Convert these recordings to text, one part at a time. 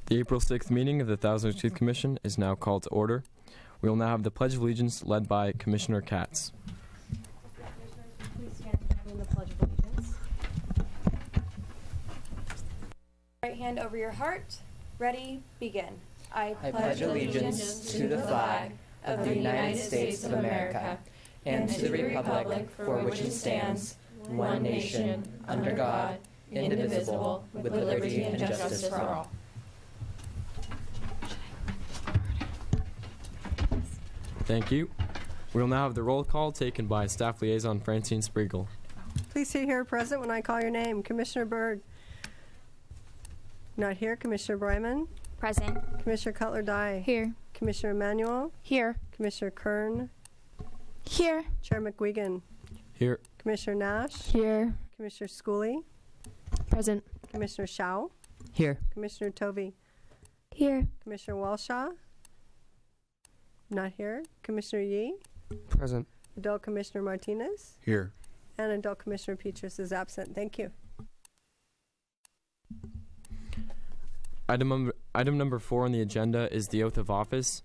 The April 6th meeting of the Thousand Oaks Youth Commission is now called to order. We will now have the Pledge of Allegiance led by Commissioner Katz. Please stand in the Pledge of Allegiance. Right hand over your heart. Ready, begin. I pledge allegiance to the flag of the United States of America and to the republic for which it stands, one nation, under God, indivisible, with liberty and justice for all. Thank you. We will now have the roll call taken by Staff Liaison Francine Spriegel. Please say here present when I call your name. Commissioner Byrd. Not here. Commissioner Bryman. Present. Commissioner Cutler-Dye. Here. Commissioner Emanuel. Here. Commissioner Kern. Here. Chair McGuigan. Here. Commissioner Nash. Here. Commissioner Schooley. Present. Commissioner Shao. Here. Commissioner Tovey. Here. Commissioner Walshaw. Not here. Commissioner Yee. Present. Adult Commissioner Martinez. Here. And Adult Commissioner Petrus is absent. Thank you. Item number 4 on the agenda is the oath of office.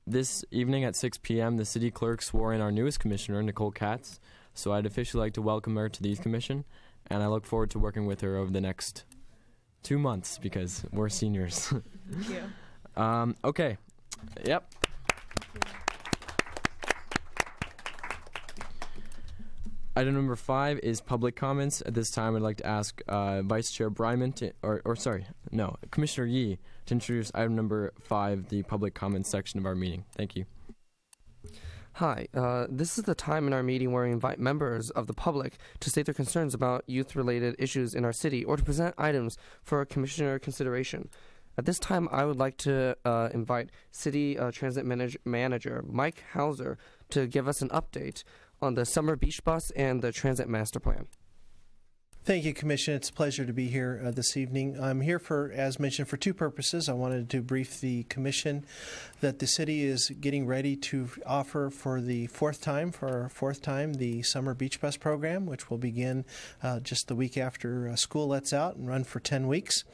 This evening at 6 p.m., the city clerk swore in our newest commissioner, Nicole Katz. So I'd officially like to welcome her to the Youth Commission, and I look forward to working with her over the next 2 months because we're seniors. Thank you. Okay. Yep. Item number 5 is public comments. At this time, I'd like to ask Vice Chair Bryman Commissioner Yee to introduce item number 5, the public comments section of our meeting. Thank you. Hi, this is the time in our meeting where we invite members of the public to state their concerns about youth-related issues in our city or to present items for commissioner consideration. At this time, I would like to invite City Transit Manager Mike Hauser to give us an update on the Summer Beach Bus and the Transit Master Plan. Thank you, Commission. It's a pleasure to be here this evening. I'm here for, as mentioned, for 2 purposes. I wanted to brief the Commission that the city is getting ready to offer for our fourth time, the Summer Beach Bus program, which will begin just the week after school lets out and run for 10 weeks.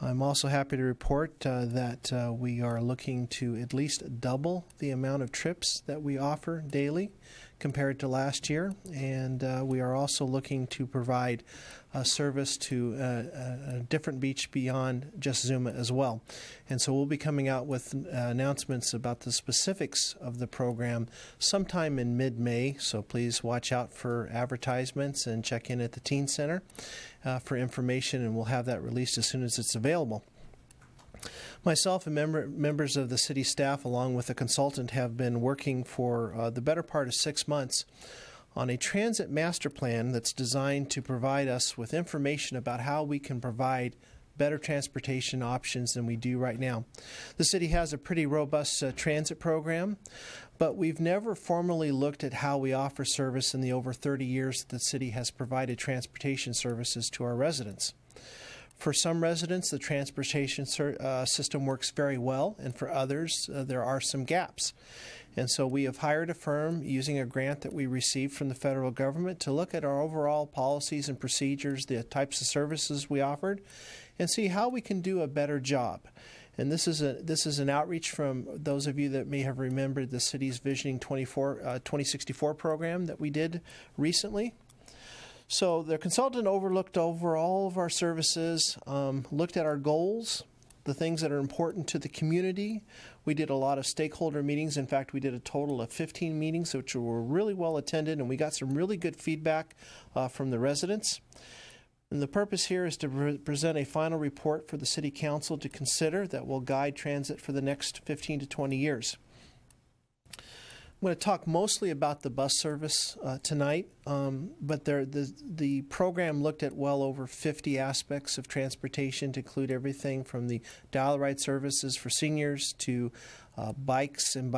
I'm also happy to report that we are looking to at least double the amount of trips that we offer daily compared to last year, and we are also looking to provide service to a different beach beyond just Zuma as well. And so we'll be coming out with announcements about the specifics of the program sometime in mid-May, so please watch out for advertisements and check in at the Teen Center for information, and we'll have that released as soon as it's available. Myself and members of the city staff, along with a consultant, have been working for the better part of 6 months on a transit master plan that's designed to provide us with information about how we can provide better transportation options than we do right now. The city has a pretty robust transit program, but we've never formally looked at how we offer service in the over 30 years that the city has provided transportation services to our residents. For some residents, the transportation system works very well, and for others, there are some gaps. And so we have hired a firm using a grant that we received from the federal government to look at our overall policies and procedures, the types of services we offered, and see how we can do a better job. And this is an outreach from those of you that may have remembered the city's Visioning 2064 program that we did recently. So the consultant looked over all of our services, looked at our goals, the things that are important to the community. We did a lot of stakeholder meetings. In fact, we did a total of 15 meetings, which were really well attended, and we got some really good feedback from the residents. And the purpose here is to present a final report for the City Council to consider that will guide transit for the next 15 to 20 years. I'm going to talk mostly about the bus service tonight, but the program looked at well over 50 aspects of transportation to include everything from the dial-a-ride services for seniors to bikes and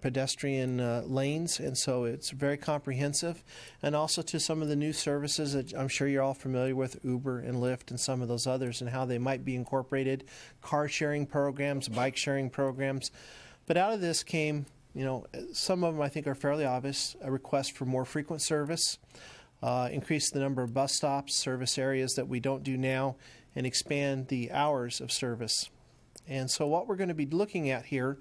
pedestrian lanes, and so it's very comprehensive, and also to some of the new services that I'm sure you're all familiar with, Uber and Lyft and some of those others, and how they might be incorporated, car sharing programs, bike sharing programs. But out of this came, some of them I think are fairly obvious, a request for more frequent service, increase the number of bus stops, service areas that we don't do now, and expand the hours of service. And so what we're going to be looking at here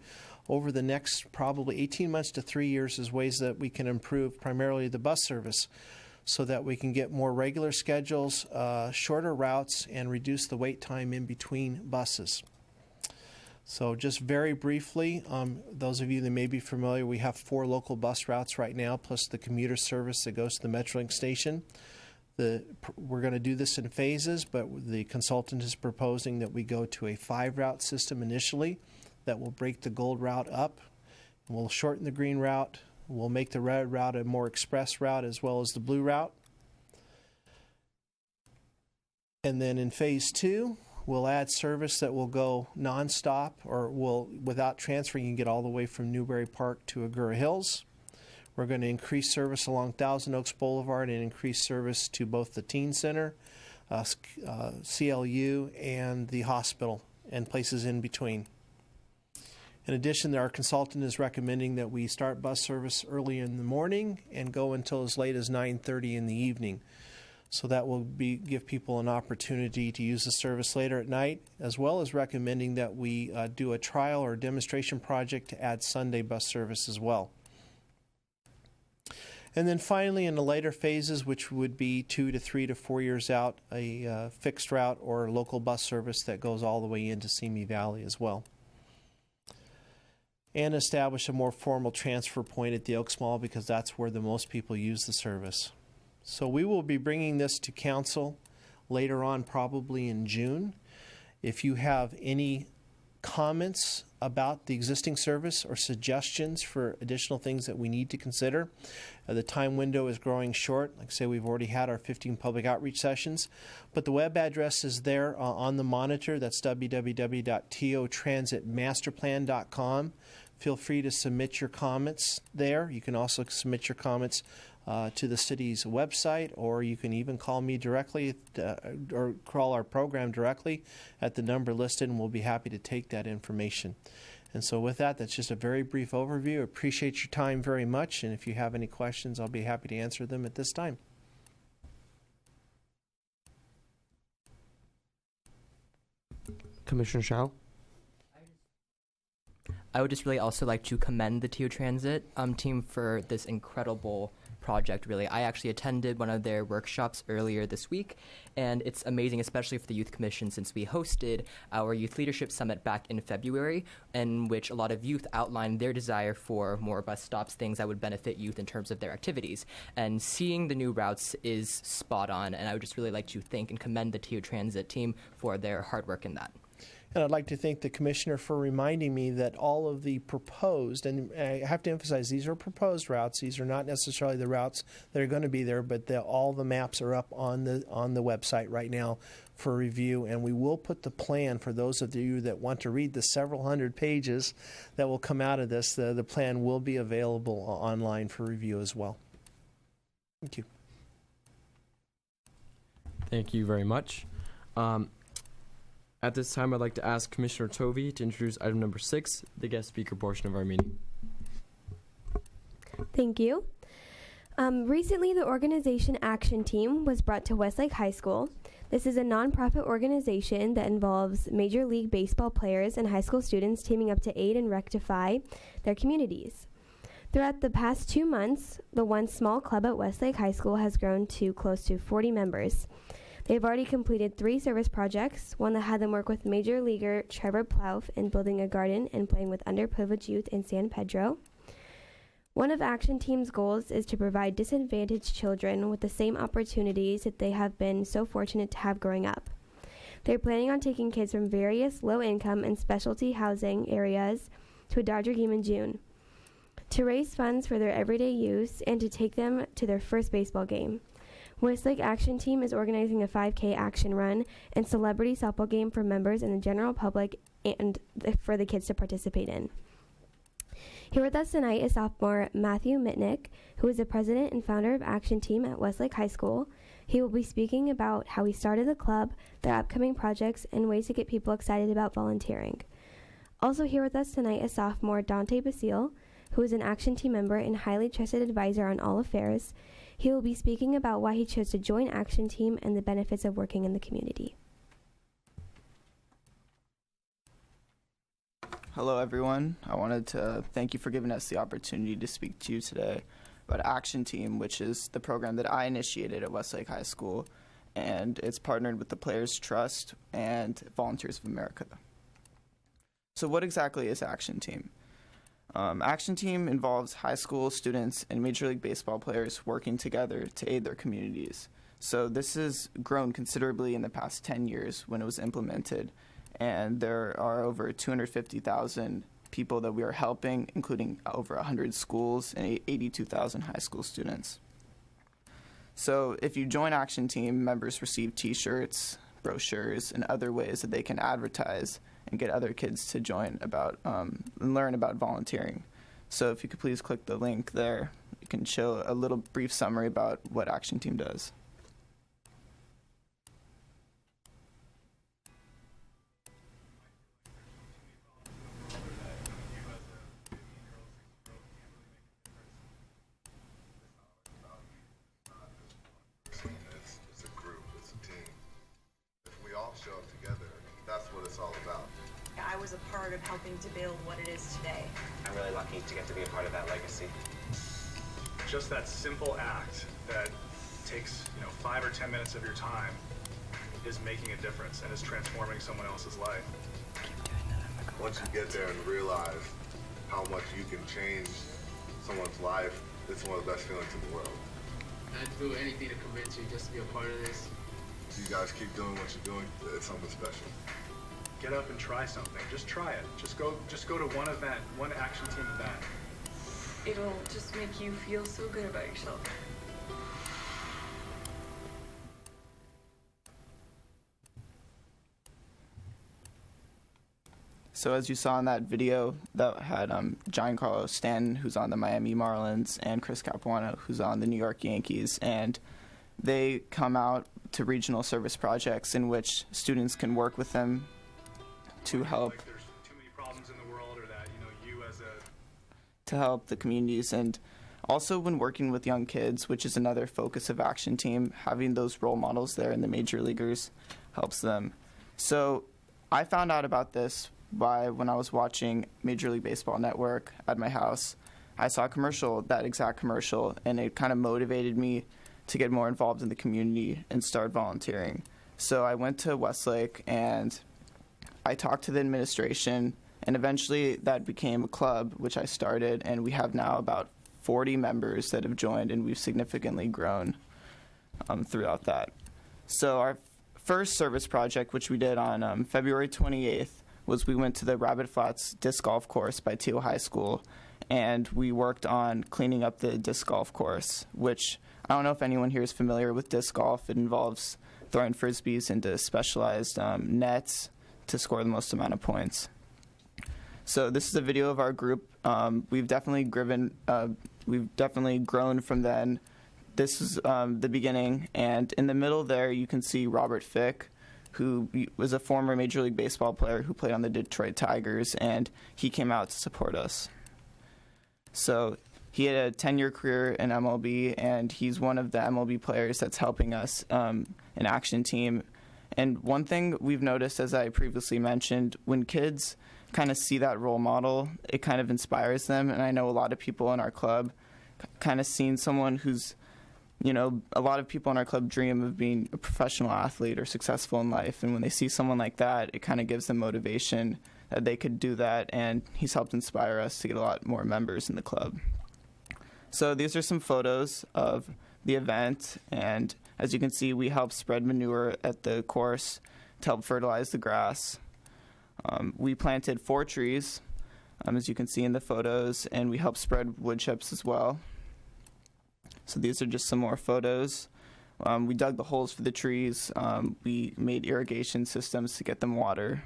over the next probably 18 months to 3 years is ways that we can improve primarily the bus service so that we can get more regular schedules, shorter routes, and reduce the wait time in between buses. So just very briefly, those of you that may be familiar, we have 4 local bus routes right now, plus the commuter service that goes to the Metrolink station. We're going to do this in phases, but the consultant is proposing that we go to a 5-route system initially that will break the gold route up. We'll shorten the green route. We'll make the red route a more express route as well as the blue route. And then in phase 2, we'll add service that will go nonstop or will, without transfer, you can get all the way from Newberry Park to Agoura Hills. We're going to increase service along Thousand Oaks Boulevard and increase service to both the Teen Center, CLU, and the hospital and places in between. In addition, our consultant is recommending that we start bus service early in the morning and go until as late as 9:30 in the evening. So that will give people an opportunity to use the service later at night, as well as recommending that we do a trial or demonstration project to add Sunday bus service as well. And then finally, in the later phases, which would be 2 to 3 to 4 years out, a fixed route or local bus service that goes all the way into Simi Valley as well. And establish a more formal transfer point at the Oaks Mall because that's where the most people use the service. So we will be bringing this to council later on, probably in June. If you have any comments about the existing service or suggestions for additional things that we need to consider, the time window is growing short. Like I say, we've already had our 15 public outreach sessions, but the web address is there on the monitor. That's www.totransitmasterplan.com. Feel free to submit your comments there. You can also submit your comments to the city's website, or you can even call me directly or call our program directly at the number listed, and we'll be happy to take that information. And so with that, that's just a very brief overview. Appreciate your time very much, and if you have any questions, I'll be happy to answer them at this time. Commissioner Shao? I would just really also like to commend the TO Transit team for this incredible project, really. I actually attended one of their workshops earlier this week, and it's amazing, especially for the Youth Commission, since we hosted our Youth Leadership Summit back in February, in which a lot of youth outlined their desire for more bus stops, things that would benefit youth in terms of their activities. And seeing the new routes is spot on, and I would just really like to thank and commend the TO Transit team for their hard work in that. And I'd like to thank the Commissioner for reminding me that all of the proposed, and I have to emphasize, these are proposed routes. These are not necessarily the routes that are going to be there, but all the maps are up on the website right now for review. And we will put the plan for those of you that want to read the several hundred pages that will come out of this. The plan will be available online for review as well. Thank you. Thank you very much. At this time, I'd like to ask Commissioner Tovey to introduce item number 6, the guest speaker portion of our meeting. Thank you. Recently, the Organization Action Team was brought to Westlake High School. This is a nonprofit organization that involves Major League Baseball players and high school students teaming up to aid and rectify their communities. Throughout the past 2 months, the once small club at Westlake High School has grown to close to 40 members. They've already completed 3 service projects, one that had them work with Major Leaguer Trevor Plouffe in building a garden and playing with underprivileged youth in San Pedro. One of Action Team's goals is to provide disadvantaged children with the same opportunities that they have been so fortunate to have growing up. They're planning on taking kids from various low-income and specialty housing areas to a Dodger game in June, to raise funds for their everyday use and to take them to their first baseball game. Westlake Action Team is organizing a 5K action run and celebrity softball game for members and the general public and for the kids to participate in. Here with us tonight is sophomore Matthew Mitnick, who is the president and founder of Action Team at Westlake High School. He will be speaking about how he started the club, their upcoming projects, and ways to get people excited about volunteering. Also here with us tonight is sophomore Dante Basile, who is an Action Team member and highly trusted advisor on all affairs. He will be speaking about why he chose to join Action Team and the benefits of working in the community. Hello, everyone. I wanted to thank you for giving us the opportunity to speak to you today about Action Team, which is the program that I initiated at Westlake High School, and it's partnered with the Players Trust and Volunteers of America. So what exactly is Action Team? Action Team involves high school students and Major League Baseball players working together to aid their communities. So this has grown considerably in the past 10 years when it was implemented, and there are over 250,000 people that we are helping, including over 100 schools and 82,000 high school students. So if you join Action Team, members receive t-shirts, brochures, and other ways that they can advertise and get other kids to join and learn about volunteering. So if you could please click the link there, you can show a little brief summary about what Action Team does. It's a group, it's a team. If we all show up together, that's what it's all about. I was a part of helping to build what it is today. I'm really lucky to get to be a part of that legacy. Just that simple act that takes 5 or 10 minutes of your time is making a difference and is transforming someone else's life. Once you get there and realize how much you can change someone's life, it's one of the best feelings in the world. I'd do anything to convince you just to be a part of this. So you guys keep doing what you're doing, it's something special. Get up and try something. Just try it. Just go to one event, one Action Team event. It'll just make you feel so good about yourself. So as you saw in that video, that had Giancarlo Stanton, who's on the Miami Marlins, and Chris Capuano, who's on the New York Yankees, and they come out to regional service projects in which students can work with them to help. Like there's too many problems in the world, or that you as a to help the communities, and also when working with young kids, which is another focus of Action Team, having those role models there in the major leaguers helps them. So I found out about this when I was watching Major League Baseball Network at my house. I saw a commercial, that exact commercial, and it kind of motivated me to get more involved in the community and start volunteering. So I went to Westlake and I talked to the administration, and eventually that became a club, which I started, and we have now about 40 members that have joined, and we've significantly grown throughout that. So our first service project, which we did on February 28th, was we went to the Rabbit Flats disc golf course by Teal High School, and we worked on cleaning up the disc golf course, which I don't know if anyone here is familiar with disc golf. It involves throwing frisbees into specialized nets to score the most amount of points. So this is a video of our group. We've definitely grown from then. This is the beginning, and in the middle there you can see Robert Fick, who was a former Major League Baseball player who played on the Detroit Tigers, and he came out to support us. So he had a 10-year career in MLB, and he's one of the MLB players that's helping us in Action Team. And one thing we've noticed, as I previously mentioned, when kids kind of see that role model, it kind of inspires them. And I know a lot of people in our club kind of seen someone who's, a lot of people in our club dream of being a professional athlete or successful in life. And when they see someone like that, it kind of gives them motivation that they could do that. And he's helped inspire us to get a lot more members in the club. So these are some photos of the event. And as you can see, we help spread manure at the course to help fertilize the grass. We planted 4 trees, as you can see in the photos, and we helped spread wood chips as well. So these are just some more photos. We dug the holes for the trees. We made irrigation systems to get them water.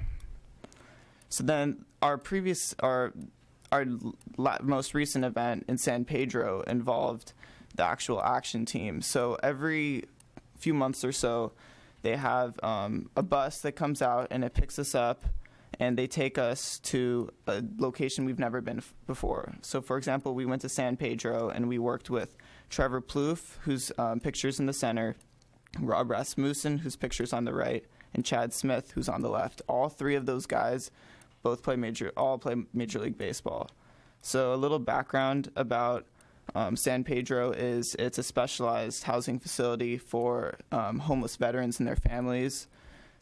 So then our most recent event in San Pedro involved the actual Action Team. So every few months or so, they have a bus that comes out and it picks us up, and they take us to a location we've never been before. So, for example, we went to San Pedro and we worked with Trevor Plouffe, whose picture's in the center, Rob Rasmussen, whose picture's on the right, and Chad Smith, who's on the left. All 3 of those guys all play Major League Baseball. So a little background about San Pedro is it's a specialized housing facility for homeless veterans and their families.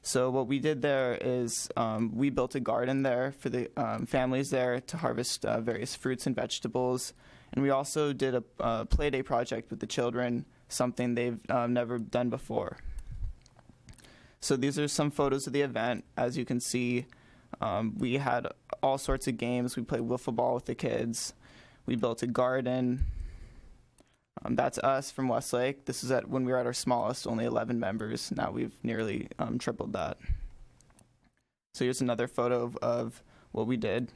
So what we did there is we built a garden there for the families there to harvest various fruits and vegetables. And we also did a play day project with the children, something they've never done before. So these are some photos of the event. As you can see, we had all sorts of games. We played wiffle ball with the kids. We built a garden. That's us from Westlake. This is when we were at our smallest, only 11 members. Now we've nearly tripled that. So here's another photo of what we did.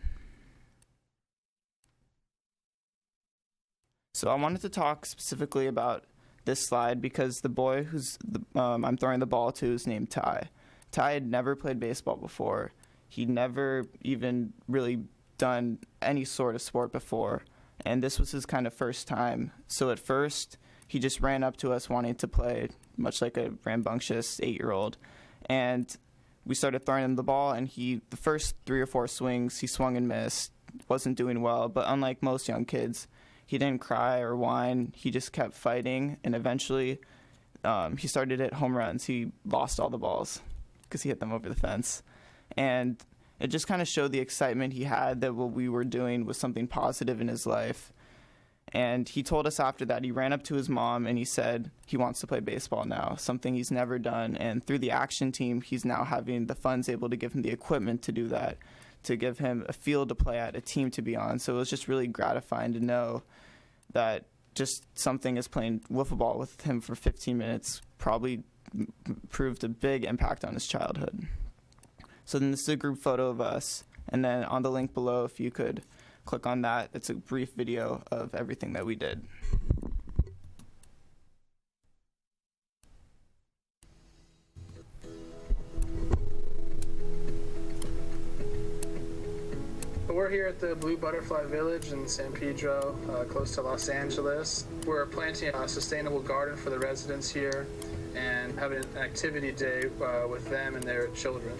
So I wanted to talk specifically about this slide because the boy I'm throwing the ball to is named Ty. Ty had never played baseball before. He'd never even really done any sort of sport before. And this was his kind of first time. So at first, he just ran up to us wanting to play, much like a rambunctious 8-year-old. And we started throwing him the ball, and the first 3 or 4 swings, he swung and missed, wasn't doing well. But unlike most young kids, he didn't cry or whine. He just kept fighting, and eventually he started to hit home runs. He lost all the balls because he hit them over the fence. And it just kind of showed the excitement he had that what we were doing was something positive in his life. And he told us after that, he ran up to his mom and he said he wants to play baseball now, something he's never done. And through the action team, he's now having the funds able to give him the equipment to do that, to give him a field to play at, a team to be on. So it was just really gratifying to know that just something as playing wiffle ball with him for 15 minutes probably proved a big impact on his childhood. So then this is a group photo of us. And then on the link below, if you could click on that, it's a brief video of everything that we did. We're here at the Blue Butterfly Village in San Pedro, close to Los Angeles. We're planting a sustainable garden for the residents here and having an activity day with them and their children.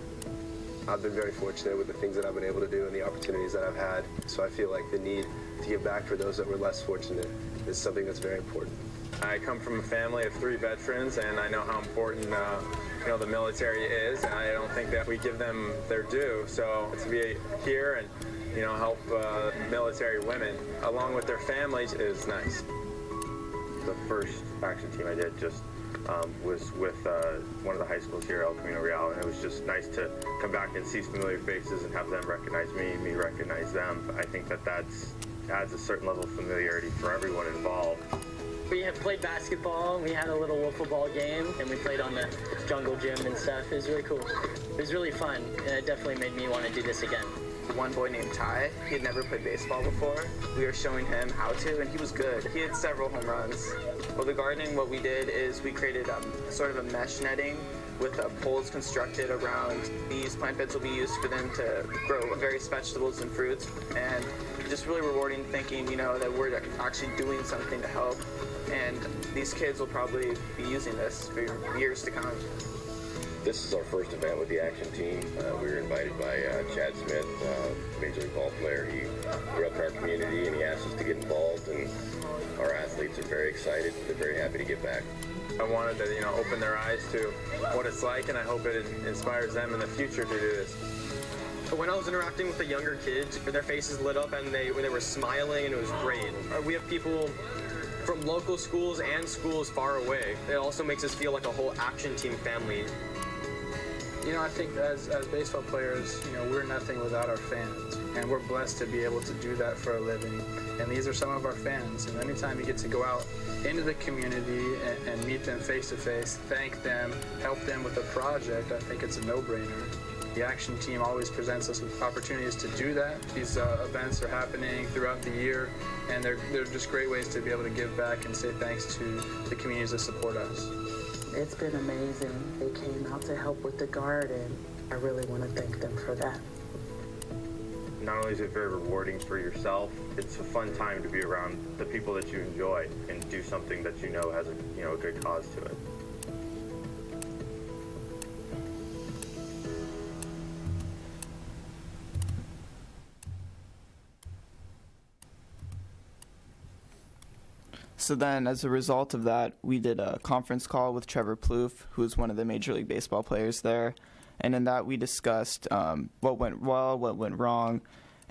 I've been very fortunate with the things that I've been able to do and the opportunities that I've had. So I feel like the need to give back for those that were less fortunate is something that's very important. I come from a family of 3 veterans, and I know how important the military is, and I don't think that we give them their due. So to be here and help military women along with their families is nice. The first action team I did just was with one of the high schools here, El Camino Real, and it was just nice to come back and see familiar faces and have them recognize me recognize them. I think that adds a certain level of familiarity for everyone involved. We have played basketball, and we had a little wiffle ball game, and we played on the jungle gym and stuff. It was really cool. It was really fun, and it definitely made me want to do this again. One boy named Ty, he had never played baseball before. We were showing him how to, and he was good. He had several home runs. Well, the gardening, what we did is we created sort of a mesh netting with poles constructed around. These plant beds will be used for them to grow various vegetables and fruits, and just really rewarding thinking, that we're actually doing something to help, and these kids will probably be using this for years to come. This is our first event with the action team. We were invited by Chad Smith, Major League ball player. He grew up in our community and he asked us to get involved, and our athletes are very excited. They're very happy to get back. I wanted to open their eyes to what it's like, and I hope it inspires them in the future to do this. When I was interacting with the younger kids, their faces lit up and they were smiling, and it was great. We have people from local schools and schools far away. It also makes us feel like a whole action team family. I think as baseball players, we're nothing without our fans, and we're blessed to be able to do that for a living. And these are some of our fans, and anytime you get to go out into the community and meet them face to face, thank them, help them with a project, I think it's a no-brainer. The action team always presents us with opportunities to do that. These events are happening throughout the year, and they're just great ways to be able to give back and say thanks to the communities that support us. It's been amazing. They came out to help with the garden. I really want to thank them for that. Not only is it very rewarding for yourself, it's a fun time to be around the people that you enjoy and do something that has a good cause to it. So then, as a result of that, we did a conference call with Trevor Plouffe, who is one of the Major League Baseball players there. And in that, we discussed what went well, what went wrong,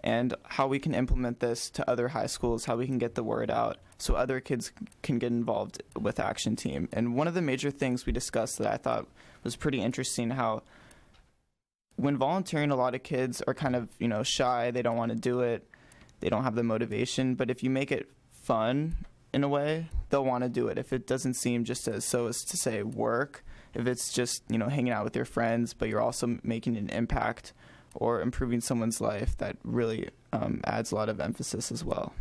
and how we can implement this to other high schools, how we can get the word out so other kids can get involved with Action Team. And one of the major things we discussed that I thought was pretty interesting, how when volunteering, a lot of kids are kind of, shy. They don't want to do it. They don't have the motivation. But if you make it fun in a way, they'll want to do it. If it doesn't seem just as to say work, if it's just, hanging out with your friends, but you're also making an impact or improving someone's life, that really adds a lot of emphasis as well.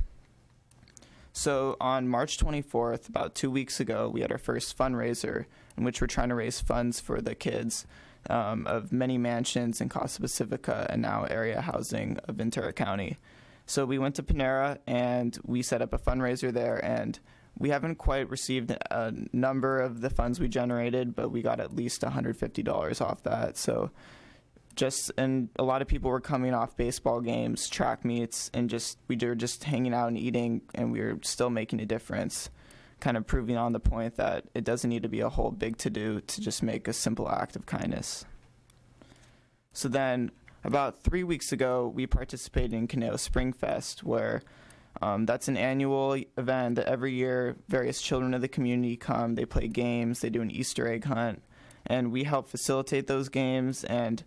So on March 24th, about 2 weeks ago, we had our first fundraiser in which we're trying to raise funds for the kids of many mansions in Casa Pacifica and now area housing of Ventura County. So we went to Panera and we set up a fundraiser there, and we haven't quite received a number of the funds we generated, but we got at least $150 off that. So and a lot of people were coming off baseball games, track meets, and we were just hanging out and eating, and we were still making a difference, kind of proving on the point that it doesn't need to be a whole big to-do to just make a simple act of kindness. So then, about 3 weeks ago, we participated in Caneo Spring Fest, where that's an annual event that every year various children of the community come, they play games, they do an Easter egg hunt, and we help facilitate those games. And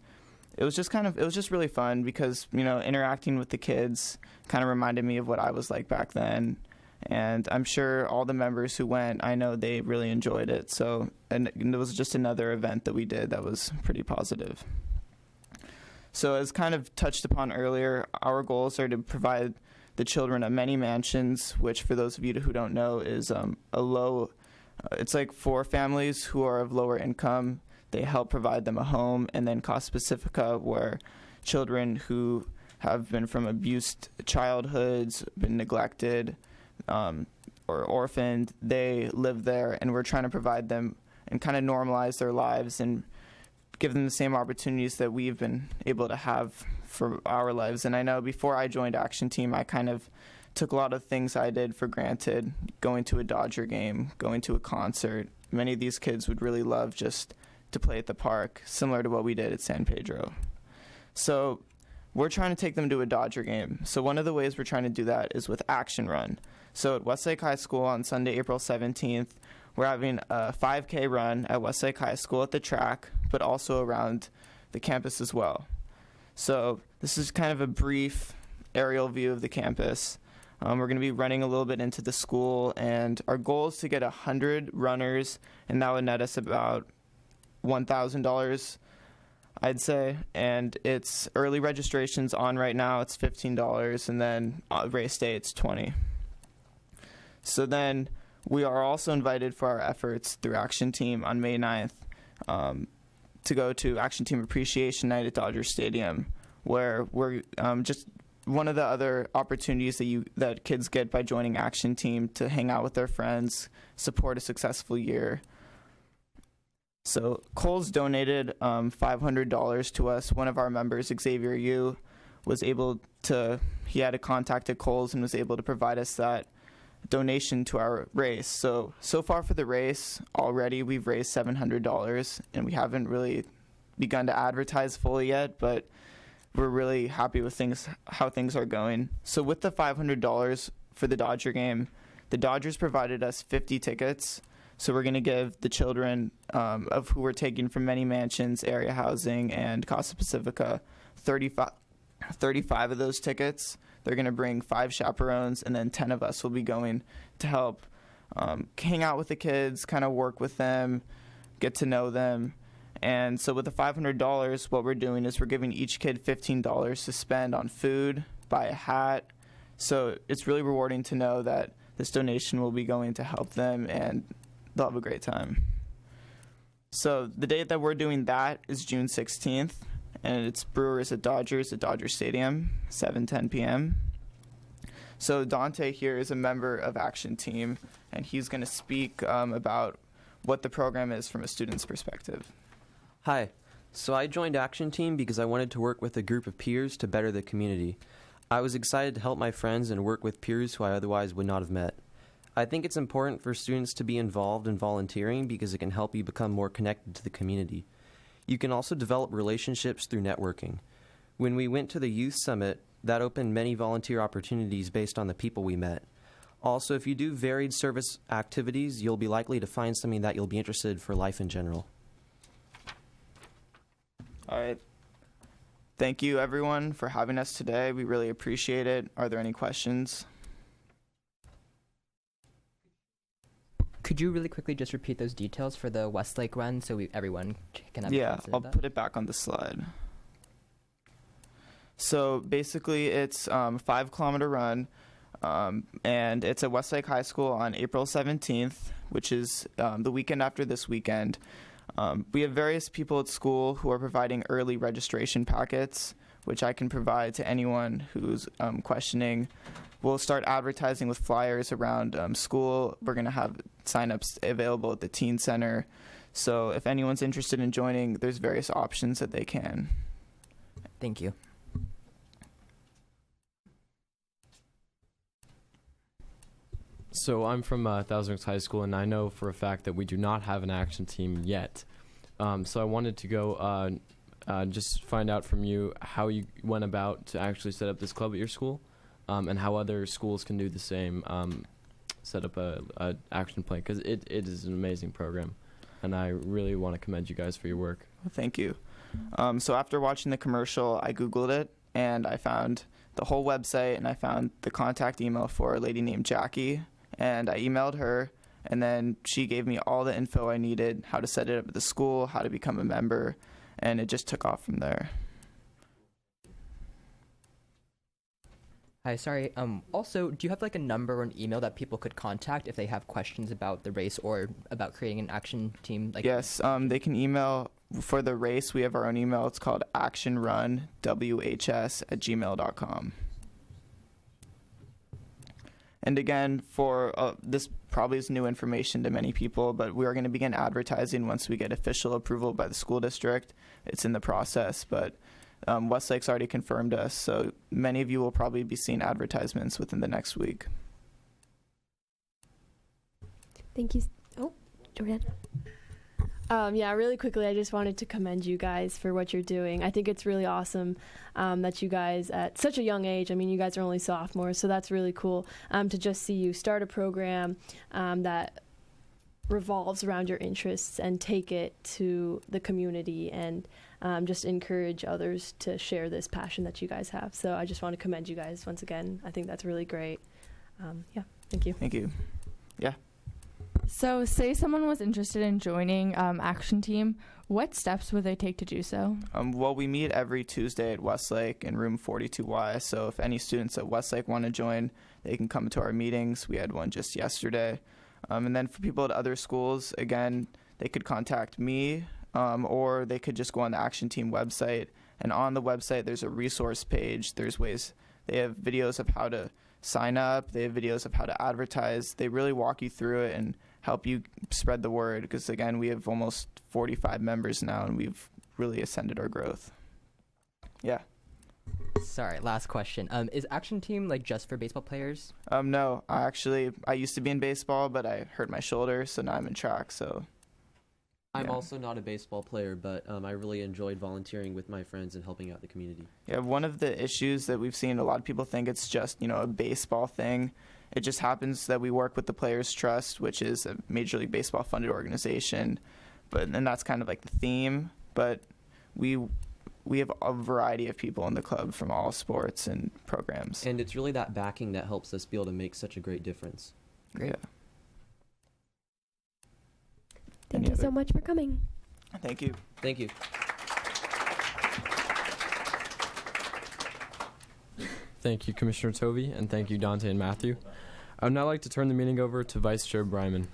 it was just really fun because, interacting with the kids kind of reminded me of what I was like back then. And I'm sure all the members who went, I know they really enjoyed it. So, and it was just another event that we did that was pretty positive. So as kind of touched upon earlier, our goals are to provide the children of many mansions, which for those of you who don't know is it's like for families who are of lower income. They help provide them a home. And then Casa Pacifica, where children who have been from abused childhoods, been neglected, or orphaned, they live there, and we're trying to provide them and kind of normalize their lives and give them the same opportunities that we've been able to have for our lives. And I know before I joined Action Team, I kind of took a lot of things I did for granted, going to a Dodger game, going to a concert. Many of these kids would really love just to play at the park, similar to what we did at San Pedro. So we're trying to take them to a Dodger game. So one of the ways we're trying to do that is with Action Run. So at Westlake High School on Sunday, April 17th, we're having a 5K run at Westlake High School at the track, but also around the campus as well. So this is kind of a brief aerial view of the campus. We're going to be running a little bit into the school, and our goal is to get 100 runners, and that would net us about $1,000, I'd say. And it's early registrations on right now. It's $15, and then race day it's $20. So then we are also invited for our efforts through Action Team on May 9th to go to Action Team Appreciation Night at Dodger Stadium, where we're just one of the other opportunities that kids get by joining Action Team to hang out with their friends, support a successful year. So Cole's donated $500 to us. One of our members, Xavier Yu, he had a contact at Cole's and was able to provide us that donation to our race. So far for the race, already we've raised $700, and we haven't really begun to advertise fully yet, but we're really happy with how things are going. So with the $500 for the Dodger game, the Dodgers provided us 50 tickets. So we're going to give the children of who we're taking from many mansions, area housing, and Casa Pacifica 35 of those tickets. They're going to bring 5 chaperones, and then 10 of us will be going to help hang out with the kids, kind of work with them, get to know them. And so with the $500, what we're doing is we're giving each kid $15 to spend on food, buy a hat. So it's really rewarding to know that this donation will be going to help them, and they'll have a great time. So the date that we're doing that is June 16th. And it's Brewers at Dodger Stadium, 7:10 p.m. So Dante here is a member of Action Team, and he's going to speak about what the program is from a student's perspective. Hi. So I joined Action Team because I wanted to work with a group of peers to better the community. I was excited to help my friends and work with peers who I otherwise would not have met. I think it's important for students to be involved in volunteering because it can help you become more connected to the community. You can also develop relationships through networking. When we went to the Youth Summit, that opened many volunteer opportunities based on the people we met. Also, if you do varied service activities, you'll be likely to find something that you'll be interested in for life in general. All right. Thank you, everyone, for having us today. We really appreciate it. Are there any questions? Could you really quickly just repeat those details for the Westlake run so everyone can have Yeah, I'll put it back on the slide. So basically, it's a 5-kilometer run, and it's at Westlake High School on April 17th, which is the weekend after this weekend. We have various people at school who are providing early registration packets, which I can provide to anyone who's questioning. We'll start advertising with flyers around school. We're going to have sign-ups available at the Teen Center. So if anyone's interested in joining, there's various options that they can. Thank you. So I'm from Thousand Oaks High School, and I know for a fact that we do not have an action team yet. So I wanted to go just find out from you how you went about to actually set up this club at your school, and how other schools can do the same, set up a action plan, because it is an amazing program, and I really want to commend you guys for your work. Well, thank you. So after watching the commercial, I Googled it, and I found the whole website, and I found the contact email for a lady named Jackie. And I emailed her, and then she gave me all the info I needed, how to set it up at the school, how to become a member, and it just took off from there. Hi, sorry. Also, do you have like a number or an email that people could contact if they have questions about the race or about creating an action team? Yes, they can email for the race. We have our own email. It's called actionrunwhs@gmail.com. And again, for this probably is new information to many people, but we are going to begin advertising once we get official approval by the school district. It's in the process, but Westlake's already confirmed us, so many of you will probably be seeing advertisements within the next week. Thank you. Oh, Jordan. Yeah, really quickly, I just wanted to commend you guys for what you're doing. I think it's really awesome that you guys, at such a young age, I mean, you guys are only sophomores, so that's really cool to just see you start a program that revolves around your interests and take it to the community and just encourage others to share this passion that you guys have. So I just want to commend you guys once again. I think that's really great. Yeah, thank you. Thank you. Yeah. So say someone was interested in joining Action Team, what steps would they take to do so? Well, we meet every Tuesday at Westlake in room 42Y, so if any students at Westlake want to join, they can come to our meetings. We had one just yesterday. And then for people at other schools, again, they could contact me, or they could just go on the Action Team website. And on the website, there's a resource page. There's ways, they have videos of how to sign up. They have videos of how to advertise. They really walk you through it and help you spread the word, because again, we have almost 45 members now, and we've really ascended our growth. Yeah. Sorry, last question. Is Action Team like just for baseball players? No, I used to be in baseball, but I hurt my shoulder, so now I'm in track. So I'm also not a baseball player, but I really enjoyed volunteering with my friends and helping out the community. Yeah, one of the issues that we've seen, a lot of people think it's just, a baseball thing. It just happens that we work with the Players Trust, which is a Major League Baseball funded organization, and that's kind of like the theme. But we have a variety of people in the club from all sports and programs. And it's really that backing that helps us be able to make such a great difference. Great. Yeah. Thank you so much for coming. Thank you. Thank you. Thank you, Commissioner Tovey, and thank you, Dante and Matthew. I would now like to turn the meeting over to Vice Chair Bryman.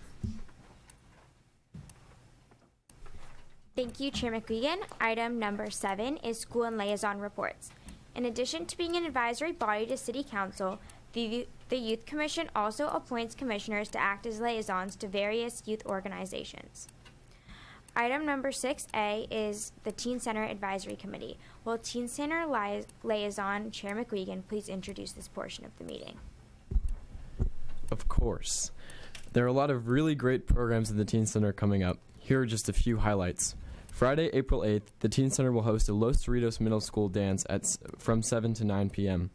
Thank you, Chair McGuigan. Item number 7 is school and liaison reports. In addition to being an advisory body to City Council, the Youth Commission also appoints commissioners to act as liaisons to various youth organizations. Item number 6A is the Teen Center Advisory Committee. Will Teen Center Liaison Chair McGuigan please introduce this portion of the meeting? Of course. There are a lot of really great programs at the Teen Center coming up. Here are just a few highlights. Friday, April 8th, the Teen Center will host a Los Cerritos Middle School dance from 7 to 9 p.m.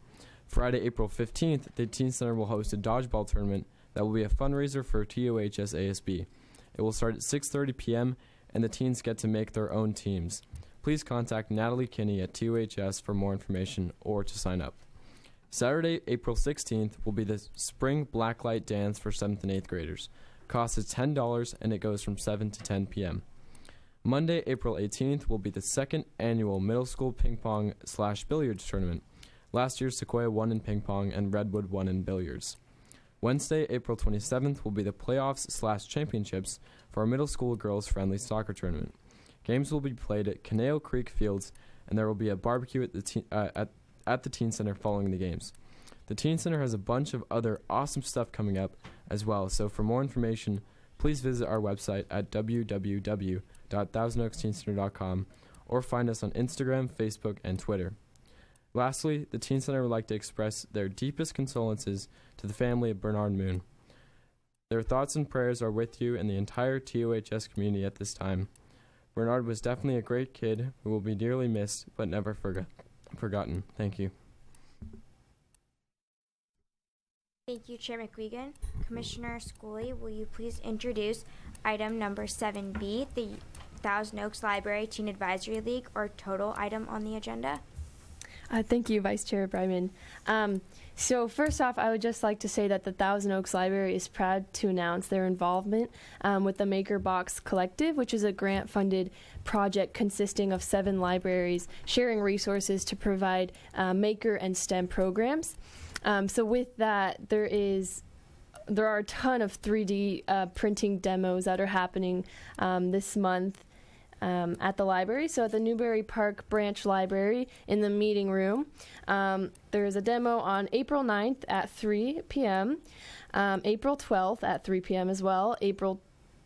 Friday, April 15th, the Teen Center will host a dodgeball tournament that will be a fundraiser for TOHS ASB. It will start at 6:30 p.m., and the teens get to make their own teams. Please contact Natalie Kinney at TOHS for more information or to sign up. Saturday, April 16th, will be the Spring Blacklight Dance for 7th and 8th graders. Cost is $10, and it goes from 7 to 10 p.m. Monday, April 18th, will be the second annual middle school ping pong / billiards tournament. Last year, Sequoia won in ping pong and Redwood won in billiards. Wednesday, April 27th, will be the playoffs / championships for our middle school girls friendly soccer tournament. Games will be played at Caneo Creek Fields, and there will be a barbecue at the Teen Center following the games. The Teen Center has a bunch of other awesome stuff coming up as well, so for more information, please visit our website at www.thousandoaksteencenter.com or find us on Instagram, Facebook, and Twitter. Lastly, the Teen Center would like to express their deepest condolences to the family of Bernard Moon. Their thoughts and prayers are with you and the entire TOHS community at this time. Bernard was definitely a great kid who will be dearly missed but never forgotten. Thank you. Thank you, Chair McQuiggan. Commissioner Schooley, will you please introduce item number 7B, the Thousand Oaks Library Teen Advisory League, or total item on the agenda? Thank you, Vice Chair Bryman. So first off, I would just like to say that the Thousand Oaks Library is proud to announce their involvement with the Maker Box Collective, which is a grant-funded project consisting of 7 libraries sharing resources to provide maker and STEM programs. So with that, there are a ton of 3D printing demos that are happening this month at the library. So at the Newbury Park Branch Library in the meeting room, there is a demo on April 9th at 3 p.m., April 12th at 3 p.m. as well, April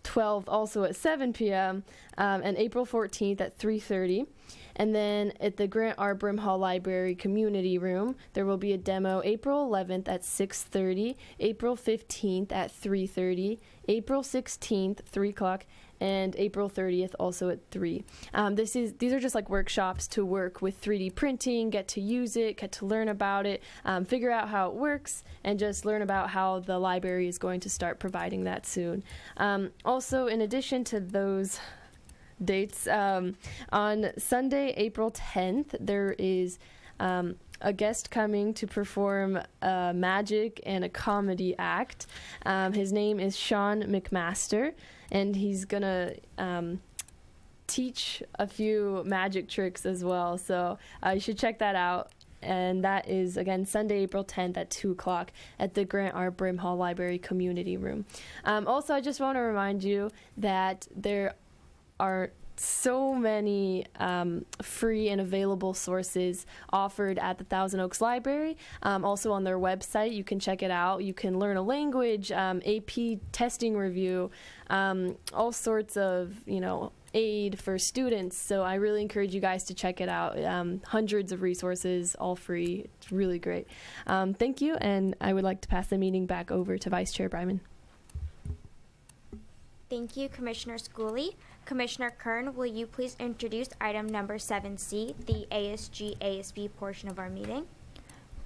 12th also at 7 p.m., and April 14th at 3:30. And then at the Grant R. Brimhall Library Community Room, there will be a demo April 11th at 6:30, April 15th at 3:30, April 16th, 3 o'clock, and April 30th also at 3. These are just like workshops to work with 3D printing, get to use it, get to learn about it, figure out how it works, and just learn about how the library is going to start providing that soon. Also, in addition to those dates, on Sunday, April 10th, there is a guest coming to perform magic and a comedy act. His name is Sean McMaster, and he's going to teach a few magic tricks as well. So you should check that out. And that is, again, Sunday, April 10th at 2 o'clock at the Grant R. Brimhall Library Community Room. Also, I just want to remind you that there are so many free and available sources offered at the Thousand Oaks Library. Also on their website, you can check it out. You can learn a language, AP testing review, all sorts of, aid for students. So I really encourage you guys to check it out. Hundreds of resources, all free. It's really great. Thank you, and I would like to pass the meeting back over to Vice Chair Bryman. Thank you, Commissioner Schooley. Commissioner Kern, will you please introduce item number 7C, the ASG-ASB portion of our meeting?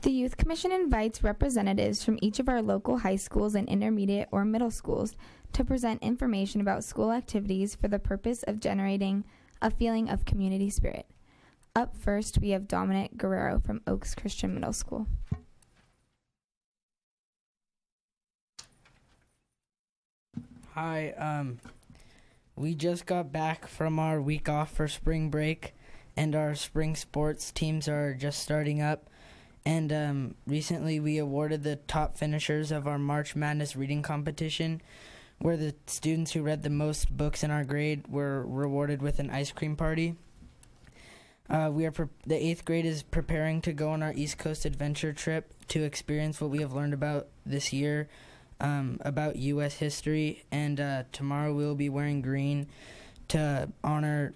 The Youth Commission invites representatives from each of our local high schools and intermediate or middle schools to present information about school activities for the purpose of generating a feeling of community spirit. Up first, we have Dominic Guerrero from Oaks Christian Middle School. Hi, we just got back from our week off for spring break, and our spring sports teams are just starting up. And recently we awarded the top finishers of our March Madness reading competition, where the students who read the most books in our grade were rewarded with an ice cream party. The 8th grade is preparing to go on our East Coast adventure trip to experience what we have learned about this year, about U.S. history, and tomorrow we will be wearing green to honor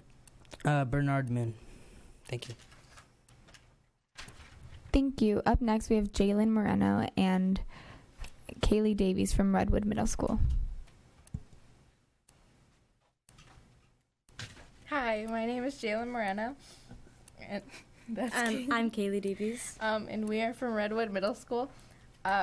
Bernard Moon. Thank you. Thank you. Up next, we have Jalen Moreno, and Kaylee Davies from Redwood Middle School. Hi, my name is Jalen Moreno. And I'm Kaylee Davies. And we are from Redwood Middle School.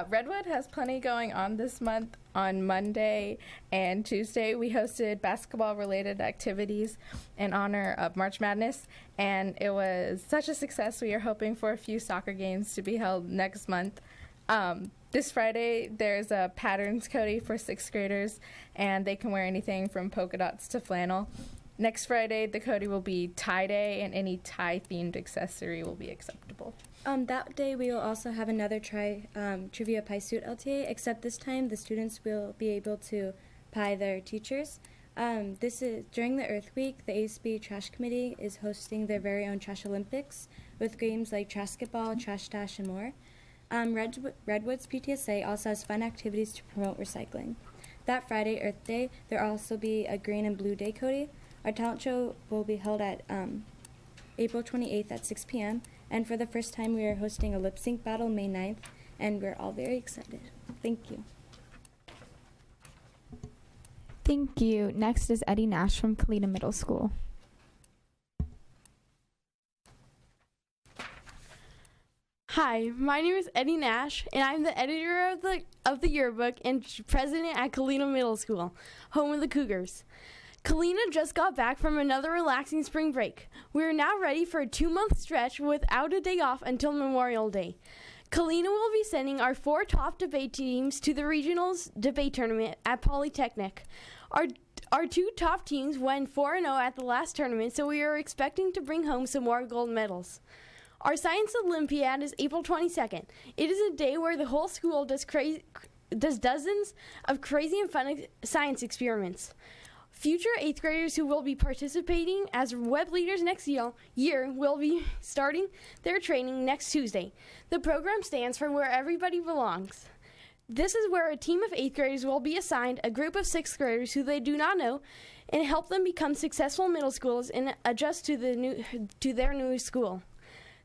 Redwood has plenty going on this month. On Monday and Tuesday, we hosted basketball-related activities in honor of March Madness, and it was such a success. We are hoping for a few soccer games to be held next month. This Friday, there's a patterns Cody for 6th graders, and they can wear anything from polka dots to flannel. Next Friday, the Cody will be tie day, and any tie-themed accessory will be acceptable. That day we will also have another trivia pie suit LTA, except this time the students will be able to pie their teachers. This is during the Earth Week. The ASB Trash Committee is hosting their very own Trash Olympics with games like Trasketball, Trash Dash, and more. Redwood's PTSA also has fun activities to promote recycling. That Friday, Earth Day, there will also be a Green and Blue Day, Cody. Our talent show will be held at April 28th at 6 p.m. And for the first time, we are hosting a lip sync battle May 9th, and we're all very excited. Thank you. Thank you. Next is Eddie Nash from Kalita Middle School. Hi, my name is Eddie Nash, and I'm the editor of the yearbook and president at Kalita Middle School, home of the Cougars. Kalina just got back from another relaxing spring break. We are now ready for a 2-month stretch without a day off until Memorial Day. Kalina will be sending our 4 top debate teams to the regionals debate tournament at Polytechnic. Our 2 top teams went 4-0 at the last tournament, so we are expecting to bring home some more gold medals. Our Science Olympiad is April 22nd. It is a day where the whole school does dozens of crazy and fun science experiments. Future 8th graders who will be participating as web leaders next year will be starting their training next Tuesday. The program stands for Where Everybody Belongs. This is where a team of 8th graders will be assigned a group of 6th graders who they do not know and help them become successful middle schoolers and adjust to their new school.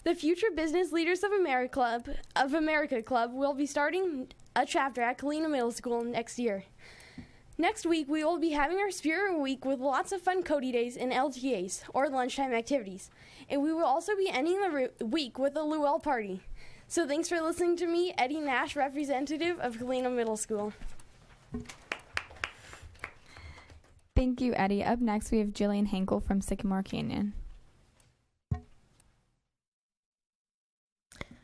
The Future Business Leaders of America Club will be starting a chapter at Kalina Middle School next year. Next week, we will be having our Spirit Week with lots of fun Cody Days and LTAs, or lunchtime activities. And we will also be ending the week with a Luell party. So thanks for listening to me, Eddie Nash, representative of Kalina Middle School. Thank you, Eddie. Up next, we have Jillian Henkel from Sycamore Canyon.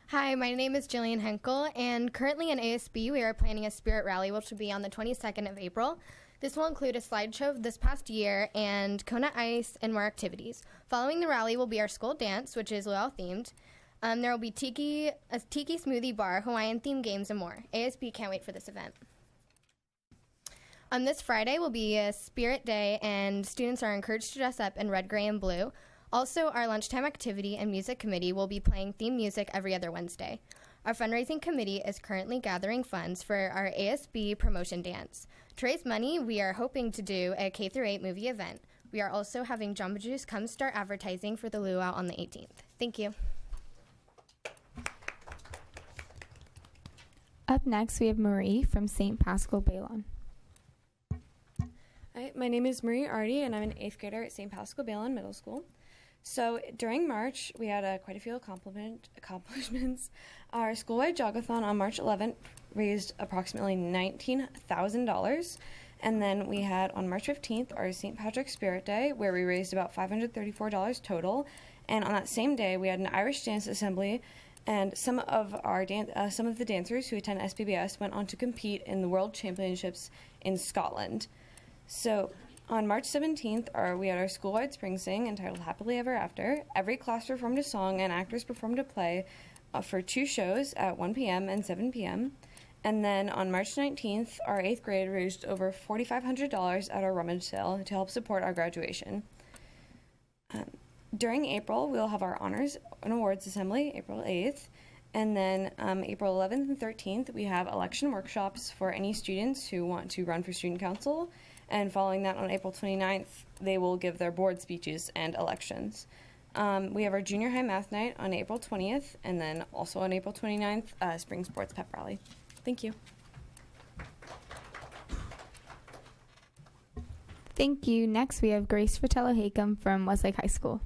Hi, my name is Jillian Henkel, and currently in ASB, we are planning a Spirit Rally, which will be on the 22nd of April. This will include a slideshow of this past year and Kona Ice and more activities. Following the rally will be our school dance, which is Luau themed. There will be a tiki smoothie bar, Hawaiian themed games, and more. ASB can't wait for this event. This Friday will be a Spirit Day, and students are encouraged to dress up in red, gray, and blue. Also, our lunchtime activity and music committee will be playing theme music every other Wednesday. Our fundraising committee is currently gathering funds for our ASB promotion dance. To raise money, we are hoping to do a K-8 movie event. We are also having Jamba Juice come start advertising for the luau on the 18th. Thank you. Up next, we have Marie from St. Pascal Baylon. Hi, my name is Marie Artie, and I'm an 8th grader at St. Pascal Baylon Middle School. So during March, we had quite a few accomplishments. Our school-wide jogathon on March 11th raised approximately $19,000. And then we had on March 15th our St. Patrick's Spirit Day, where we raised about $534 total. And on that same day, we had an Irish dance assembly, and some of the dancers who attend SPBS went on to compete in the World Championships in Scotland. So on March 17th, we had our school-wide spring sing entitled Happily Ever After. Every class performed a song and actors performed a play for 2 shows at 1 p.m. and 7 p.m. And then on March 19th, our 8th grade raised over $4,500 at our rummage sale to help support our graduation. During April, we'll have our Honors and Awards Assembly, April 8th. And then April 11th and 13th, we have election workshops for any students who want to run for student council. And following that, on April 29th, they will give their board speeches and elections. We have our junior high math night on April 20th, and then also on April 29th, spring sports pep rally. Thank you. Thank you. Next, we have Grace Fratello-Hakem from Westlake High School.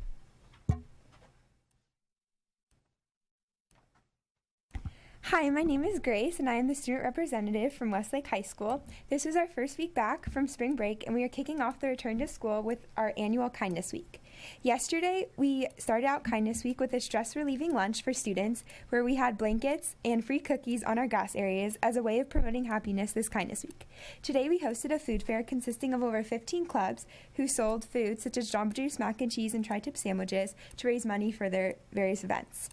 Hi, my name is Grace, and I am the student representative from Westlake High School. This is our first week back from spring break, and we are kicking off the return to school with our annual Kindness Week. Yesterday, we started out Kindness Week with a stress-relieving lunch for students where we had blankets and free cookies on our grass areas as a way of promoting happiness this Kindness Week. Today, we hosted a food fair consisting of over 15 clubs who sold food such as Jamba Juice, mac and cheese, and tri-tip sandwiches to raise money for their various events.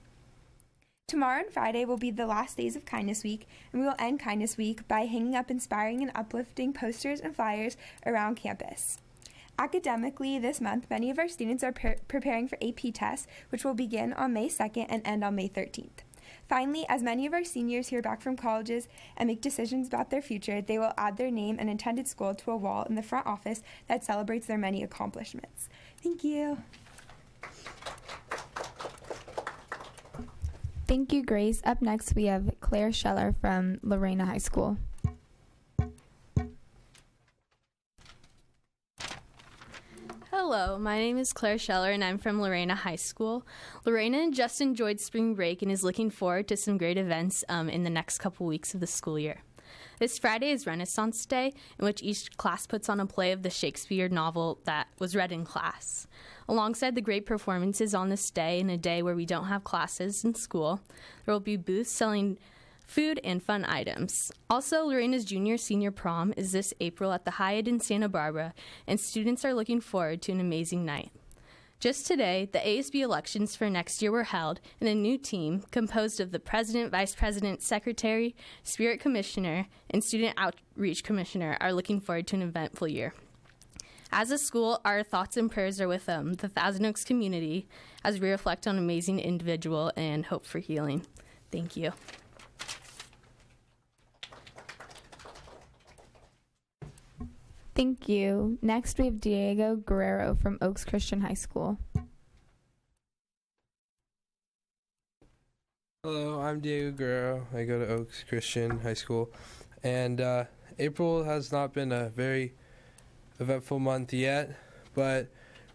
Tomorrow and Friday will be the last days of Kindness Week, and we will end Kindness Week by hanging up inspiring and uplifting posters and flyers around campus. Academically, this month, many of our students are preparing for AP tests, which will begin on May 2nd and end on May 13th. Finally, as many of our seniors hear back from colleges and make decisions about their future, they will add their name and attended school to a wall in the front office that celebrates their many accomplishments. Thank you. Thank you, Grace. Up next, we have Claire Scheller from Lorena High School. Hello, my name is Claire Scheller, and I'm from Lorena High School. Lorena just enjoyed spring break and is looking forward to some great events in the next couple weeks of the school year. This Friday is Renaissance Day, in which each class puts on a play of the Shakespeare novel that was read in class. Alongside the great performances on this day, and a day where we don't have classes in school, there will be booths selling food and fun items. Also, Lorena's junior-senior prom is this April at the Hyatt in Santa Barbara, and students are looking forward to an amazing night. Just today, the ASB elections for next year were held, and a new team composed of the president, vice president, secretary, spirit commissioner, and student outreach commissioner are looking forward to an eventful year. As a school, our thoughts and prayers are with the Thousand Oaks community as we reflect on an amazing individual and hope for healing. Thank you. Thank you. Next, we have Diego Guerrero from Oaks Christian High School. Hello, I'm Diego Guerrero. I go to Oaks Christian High School. And April has not been a very eventful month yet, but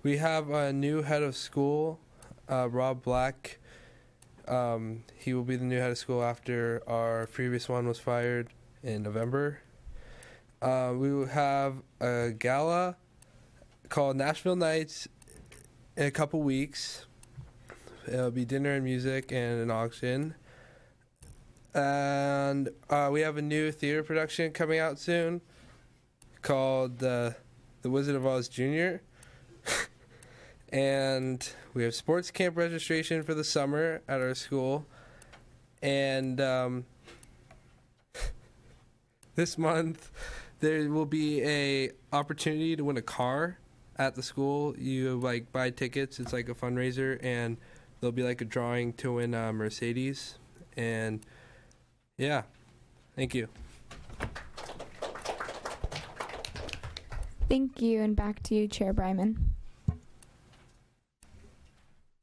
we have a new head of school, Rob Black. He will be the new head of school after our previous one was fired in November. We will have a gala called Nashville Nights in a couple weeks. It'll be dinner and music and an auction. And we have a new theater production coming out soon called The Wizard of Oz Jr. And we have sports camp registration for the summer at our school. And this month there will be a opportunity to win a car at the school. You buy tickets. It's like a fundraiser, and there'll be like a drawing to win a Mercedes. And yeah, thank you. Thank you, and back to you, Chair Bryman.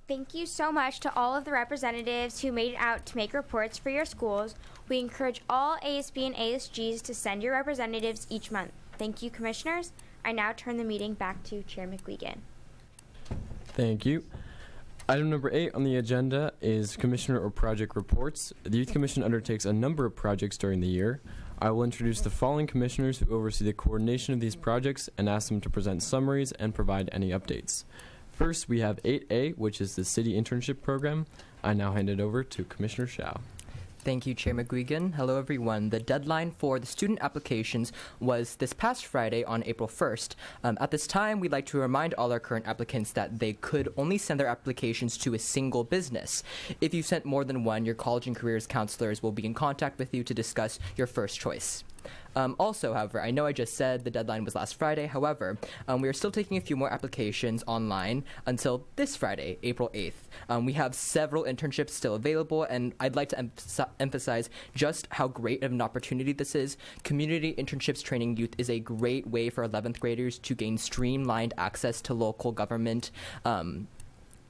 Thank you so much to all of the representatives who made it out to make reports for your schools. We encourage all ASB and ASGs to send your representatives each month. Thank you, Commissioners. I now turn the meeting back to Chair McGuigan. Thank you. Item number 8 on the agenda is Commissioner or Project Reports. The Youth Commission undertakes a number of projects during the year. I will introduce the following commissioners who oversee the coordination of these projects and ask them to present summaries and provide any updates. First, we have 8A, which is the City Internship Program. I now hand it over to Commissioner Shao. Thank you, Chair McGuigan. Hello, everyone. The deadline for the student applications was this past Friday on April 1st. At this time, we'd like to remind all our current applicants that they could only send their applications to a single business. If you sent more than one, your college and careers counselors will be in contact with you to discuss your first choice. Also, however, I know I just said the deadline was last Friday. However, we are still taking a few more applications online until this Friday, April 8th. We have several internships still available, and I'd like to emphasize just how great of an opportunity this is. Community Internships Training Youth is a great way for 11th graders to gain streamlined access to local government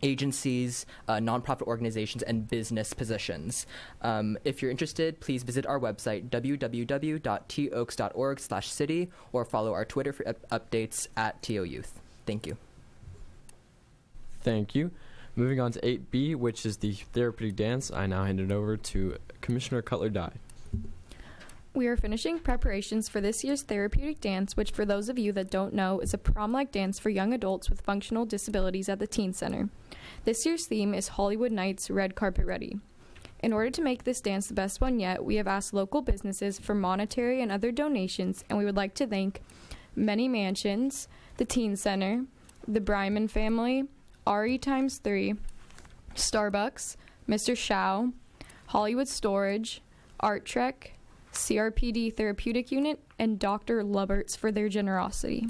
agencies, nonprofit organizations, and business positions. If you're interested, please visit our website, www.toaks.org/city, or follow our Twitter for updates at TO Youth. Thank you. Thank you. Moving on to 8B, which is the therapeutic dance, I now hand it over to Commissioner Cutler-Dye. We are finishing preparations for this year's therapeutic dance, which, for those of you that don't know, is a prom-like dance for young adults with functional disabilities at the Teen Center. This year's theme is Hollywood Nights Red Carpet Ready. In order to make this dance the best one yet, we have asked local businesses for monetary and other donations, and we would like to thank Many Mansions, the Teen Center, the Bryman family, RE×3, Starbucks, Mr. Shao, Hollywood Storage, Art Trek, CRPD Therapeutic Unit, and Dr. Lubberts for their generosity.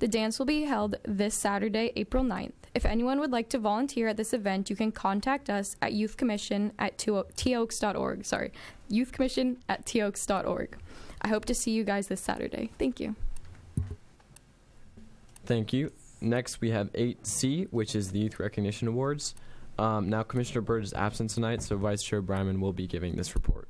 The dance will be held this Saturday, April 9th. If anyone would like to volunteer at this event, you can contact us at youthcommission@toaks.org. youthcommission@toaks.org. I hope to see you guys this Saturday. Thank you. Thank you. Next, we have 8C, which is the Youth Recognition Awards. Now, Commissioner Byrd is absent tonight, so Vice Chair Bryman will be giving this report.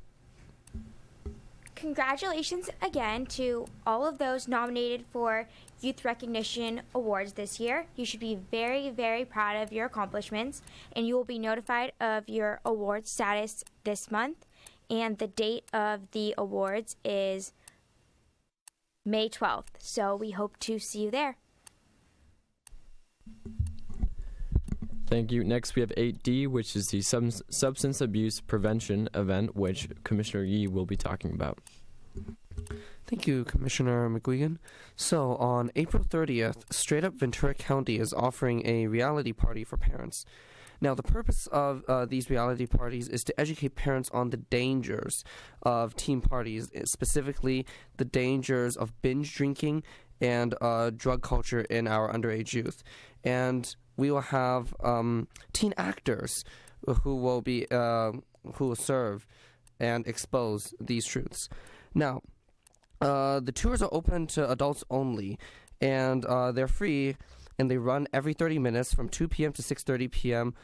Congratulations again to all of those nominated for Youth Recognition Awards this year. You should be very, very proud of your accomplishments, and you will be notified of your award status this month. And the date of the awards is May 12th, so we hope to see you there. Thank you. Next, we have 8D, which is the substance abuse prevention event, which Commissioner Yee will be talking about. Thank you, Commissioner McGuigan. So, on April 30th, Straight Up Ventura County is offering a reality party for parents. Now, the purpose of these reality parties is to educate parents on the dangers of teen parties, specifically the dangers of binge drinking and drug culture in our underage youth. And we will have teen actors who will serve and expose these truths. Now, the tours are open to adults only, and they're free, and they run every 30 minutes from 2 p.m. to 6:30 p.m.,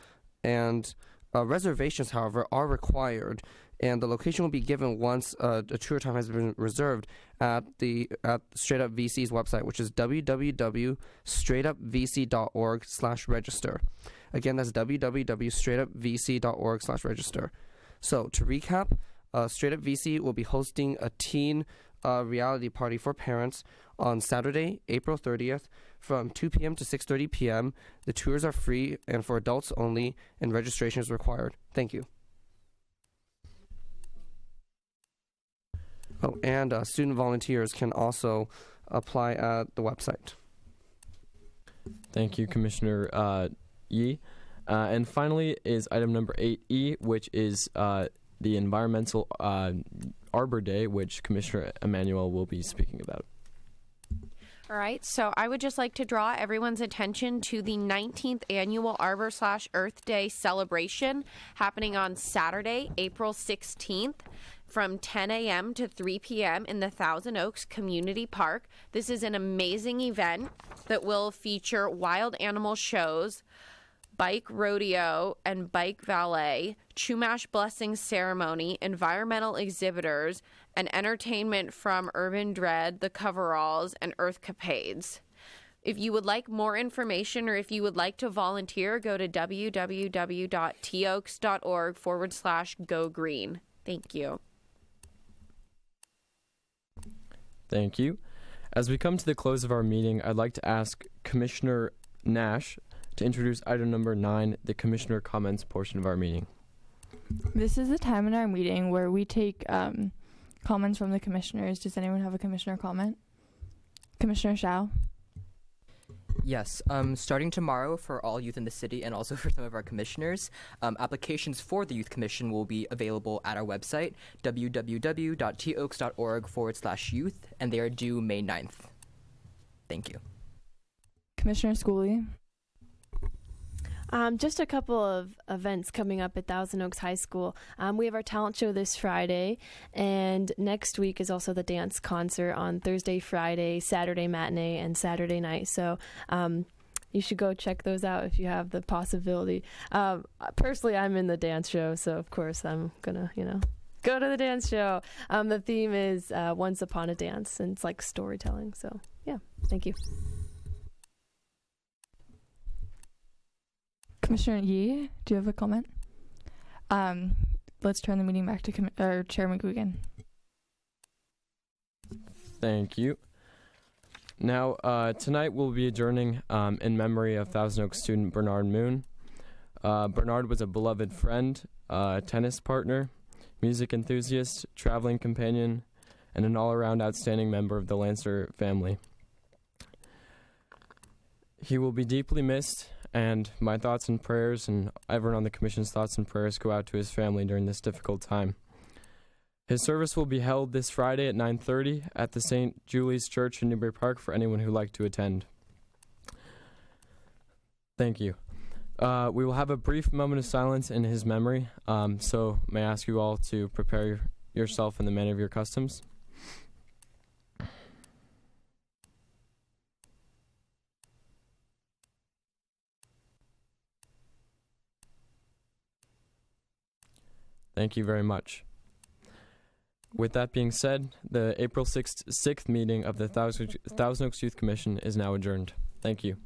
and reservations, however, are required, and the location will be given once a tour time has been reserved at Straight Up VC's website, which is www.straightupvc.org/register. Again, that's www.straightupvc.org/register. So, to recap, Straight Up VC will be hosting a teen reality party for parents on Saturday, April 30th from 2 p.m. to 6:30 p.m. The tours are free and for adults only, and registration is required. Thank you. Oh, and student volunteers can also apply at the website. Thank you, Commissioner Yee. And finally is item number 8E, which is the Environmental Arbor Day, which Commissioner Emanuel will be speaking about. All right, so I would just like to draw everyone's attention to the 19th annual Arbor/Earth Day celebration happening on Saturday, April 16th from 10 a.m. to 3 p.m. in the Thousand Oaks Community Park. This is an amazing event that will feature wild animal shows, bike rodeo and bike valet, Chumash blessing ceremony, environmental exhibitors, and entertainment from Urban Dread, the Coveralls, and Earthcapades. If you would like more information or if you would like to volunteer, go to www.toaks.org/go green. Thank you. Thank you. As we come to the close of our meeting, I'd like to ask Commissioner Nash to introduce item number 9, the Commissioner Comments portion of our meeting. This is the time in our meeting where we take comments from the commissioners. Does anyone have a commissioner comment? Commissioner Shao? Yes, starting tomorrow for all youth in the city and also for some of our commissioners, applications for the Youth Commission will be available at our website, www.toaks.org/youth, and they are due May 9th. Thank you. Commissioner Schooley? Just a couple of events coming up at Thousand Oaks High School. We have our talent show this Friday, and next week is also the dance concert on Thursday, Friday, Saturday matinee, and Saturday night. So you should go check those out if you have the possibility. Personally, I'm in the dance show, so of course I'm gonna, go to the dance show. The theme is Once Upon a Dance, and it's like storytelling. So yeah, thank you. Commissioner Yee, do you have a comment? Let's turn the meeting back to Chair McGuigan. Thank you. Now, tonight we'll be adjourning in memory of Thousand Oaks student Bernard Moon. Bernard was a beloved friend, tennis partner, music enthusiast, traveling companion, and an all-around outstanding member of the Lancer family. He will be deeply missed, and my thoughts and prayers, and everyone on the Commission's thoughts and prayers, go out to his family during this difficult time. His service will be held this Friday at 9:30 at the St. Julie's Church in Newbury Park for anyone who'd like to attend. Thank you. We will have a brief moment of silence in his memory, so may I ask you all to prepare yourself in the manner of your customs. Thank you very much. With that being said, the April 6th meeting of the Thousand Oaks Youth Commission is now adjourned. Thank you.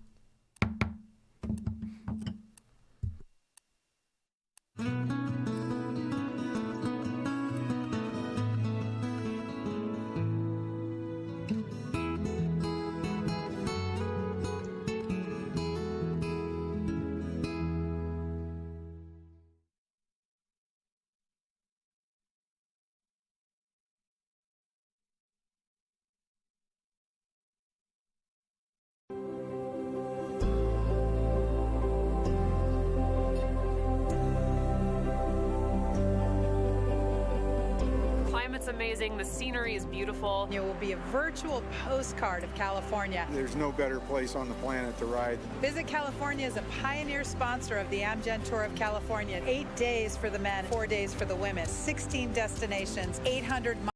It's amazing. The scenery is beautiful. It will be a virtual postcard of California. There's no better place on the planet to ride. Visit California is a pioneer sponsor of the Amgen Tour of California. 8 days for the men, 4 days for the women, 16 destinations, 800